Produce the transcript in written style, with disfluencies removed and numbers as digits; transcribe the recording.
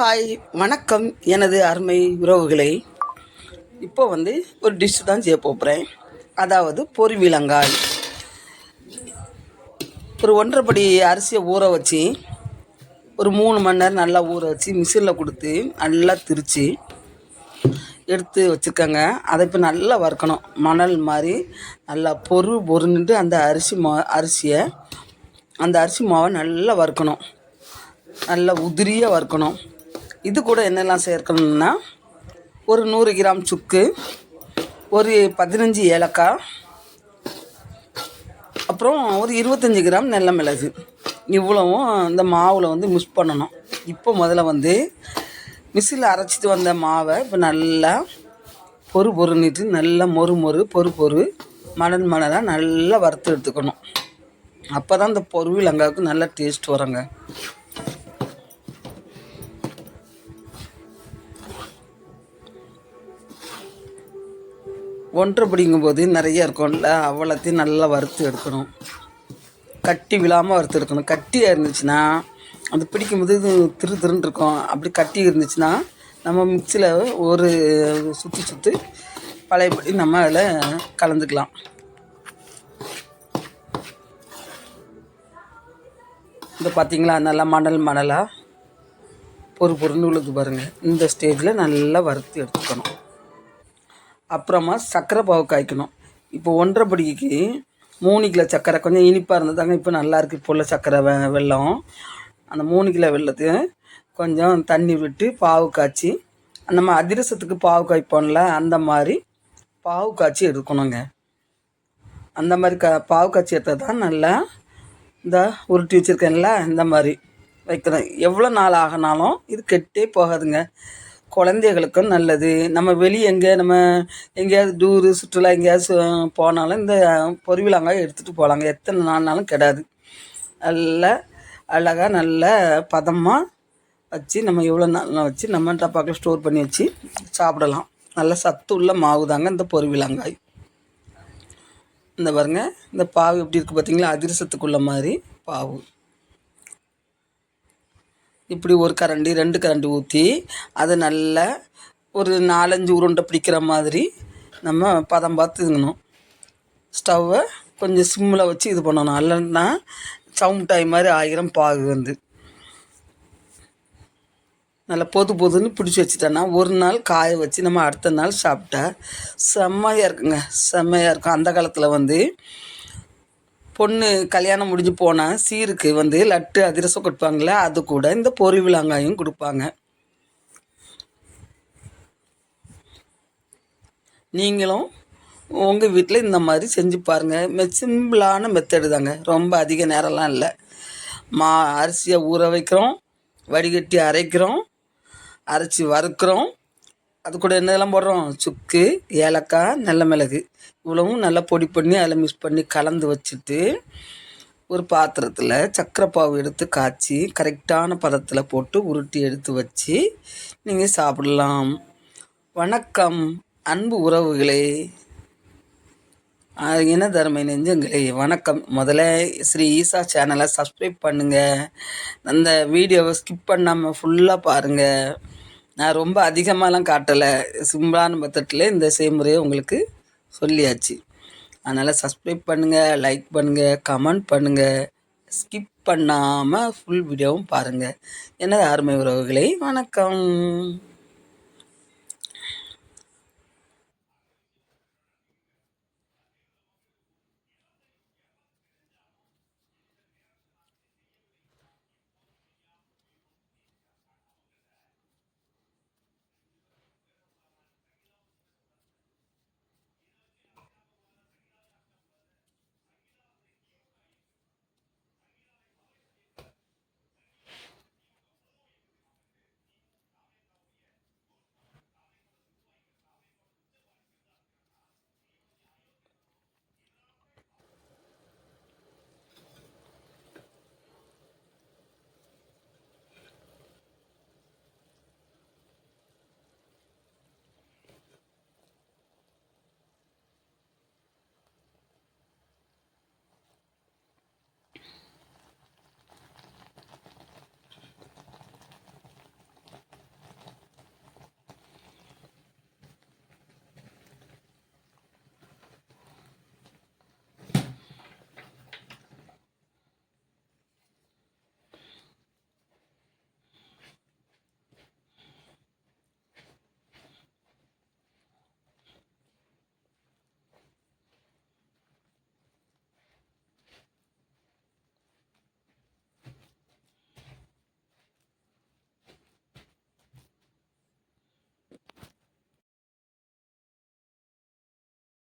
Hi, வணக்கம் எனது அருமை உறவுகளே. இப்போ ஒரு டிஷ் தான் செய்ய போகிறேன். அதாவது பொரிவிலங்காய். ஒரு 1.5 படி அரிசியை ஊற வச்சு ஒரு 3 மணி நேரம் நல்லா ஊற வச்சு மிஷினில் கொடுத்து நல்லா திரித்து எடுத்து வச்சுருக்கேங்க. அதை இப்போ நல்லா வறுக்கணும். மணல் மாதிரி நல்லா பொருன்னுட்டு அந்த அரிசி மாவை நல்லா வறுக்கணும். நல்லா உதிரியாக வறுக்கணும். இது கூட என்னெல்லாம் சேர்க்கணும்னா, ஒரு 100 கிராம் சுக்கு, ஒரு 15 ஏலக்காய், அப்புறம் ஒரு 25 கிராம் நெல்ல மிளகு. இவ்வளவும் இந்த மாவில் மிக்ஸ் பண்ணணும். இப்போ முதல்ல மிக்ஸியில் அரைச்சிட்டு வந்த மாவை இப்போ நல்லா பொருன்னிட்டு நல்லா பொறு மணலாக நல்லா வறுத்து எடுத்துக்கணும். அப்போ தான் இந்த பொரிவிலங்காவுக்கு நல்லா டேஸ்ட் வருங்க. ஒன்றரை படிங்கும்போது நிறைய இருக்கும்ல, அவ்வளோத்தையும் நல்லா வறுத்து எடுக்கணும். கட்டி விழாமல் வறுத்து எடுக்கணும். கட்டியாக இருந்துச்சுன்னா அது பிடிக்கும்போது இது திருன்னு இருக்கும். அப்படி கட்டி இருந்துச்சுன்னா நம்ம மிக்சியில் ஒரு சுற்றி பழையபடி நம்ம அதில் கலந்துக்கலாம். இந்த பார்த்திங்களா, நல்லா மணலாக பொறுன்னு உழுது பாருங்கள். இந்த ஸ்டேஜில் நல்லா வறுத்து எடுத்துக்கணும். அப்புறமா சர்க்கரை பாவு காய்க்கணும். இப்போ 1.5 படிக்கு 3 கிலோ சர்க்கரை, கொஞ்சம் இனிப்பாக இருந்ததாங்க. இப்போ நல்லாயிருக்கு. இப்போ உள்ள சர்க்கரை வெல்லம், அந்த 3 கிலோ வெல்லத்தையும் கொஞ்சம் தண்ணி விட்டு பாவு காய்ச்சி, நம்ம அதிரசத்துக்கு பாவு காய்ப்போம்ல, அந்த மாதிரி பாவு காய்ச்சி எடுக்கணுங்க. அந்த மாதிரி பாவு காய்ச்சி எடுத்தால் தான் நல்லா இந்த உருட்டி வச்சுருக்கேன்ல, இந்த மாதிரி வைக்கணும். எவ்வளோ நாள் ஆகினாலும் இது கெட்டே போகாதுங்க. குழந்தைகளுக்கும் நல்லது. நம்ம வெளியே எங்கேயாவது டூரு சுற்றுலா எங்கேயாவது போனாலும் இந்த பொரிவிலங்காய் எடுத்துகிட்டு போகலாங்க. எத்தனை நாள்னாலும் கெடாது. நல்லா அழகாக நல்ல பதமாக வச்சு நம்ம எவ்வளோ நாள் வச்சு நம்ம டப்பாக்கில் ஸ்டோர் பண்ணி வச்சு சாப்பிடலாம். நல்ல சத்து உள்ள மாவு தாங்க இந்த பொரிவிலங்காய். இந்த பாருங்க, இந்த பாவு எப்படி இருக்குது பார்த்தீங்களா, அதிரசத்துக்குள்ள மாதிரி பாவு. இப்படி 1 கரண்டி 2 கரண்டி ஊற்றி அதை நல்லா ஒரு 4-5 உருண்டை பிடிக்கிற மாதிரி நம்ம பதம் பார்த்து இதுங்கணும். ஸ்டவ்வை கொஞ்சம் சிம்மில் வச்சு இது பண்ணணும். இல்லைன்னா சவுண்டாய் மாதிரி ஆயிரம் பாகு நல்லா பொதுன்னு பிடிச்சி வச்சுட்டோன்னா ஒரு நாள் காய வச்சு நம்ம அடுத்த நாள் சாப்பிட்டா செம்மையாக இருக்குங்க. செம்மையாக இருக்கும். அந்த காலத்தில் பொண்ணு கல்யாணம் முடிஞ்சு போனால் சீருக்கு லட்டு அதிரசம் கொடுப்பாங்களே, அது கூட இந்த பொரிவிலங்காயும் கொடுப்பாங்க. நீங்களும் உங்கள் வீட்டில் இந்த மாதிரி செஞ்சு பாருங்கள். சிம்பிளான மெத்தடு தாங்க. ரொம்ப அதிக நேரம்லாம் இல்லை. அரிசியை ஊற வைக்கிறோம், வடிகட்டி அரைக்கிறோம், அரைச்சி வறுக்கிறோம். அது கூட என்னதெல்லாம் போடுறோம், சுக்கு, ஏலக்காய், நெல்ல மிளகு, இவ்வளவும் நல்லா பொடி பண்ணி அதில் மிக்ஸ் பண்ணி கலந்து வச்சுட்டு ஒரு பாத்திரத்தில் சர்க்கரை பாவு எடுத்து காய்ச்சி கரெக்டான பதத்தில் போட்டு உருட்டி எடுத்து வச்சு நீங்கள் சாப்பிடலாம். வணக்கம் அன்பு உறவுகளே, இனதர்மை நெஞ்சங்களே, வணக்கம். முதல்ல ஸ்ரீ ஈசா சேனலை சப்ஸ்கிரைப் பண்ணுங்கள். அந்த வீடியோவை ஸ்கிப் பண்ணாமல் ஃபுல்லாக பாருங்கள். நான் ரொம்ப அதிகமாகலாம் காட்டலை. சிம்பிளான மெத்தடில் இந்த செய்முறையை உங்களுக்கு சொல்லியாச்சு. அதனால் சப்ஸ்கிரைப் பண்ணுங்கள், லைக் பண்ணுங்கள், கமெண்ட் பண்ணுங்கள். ஸ்கிப் பண்ணாமல் ஃபுல் வீடியோவும் பாருங்கள். எனது அருமை உறவுகளே, வணக்கம்.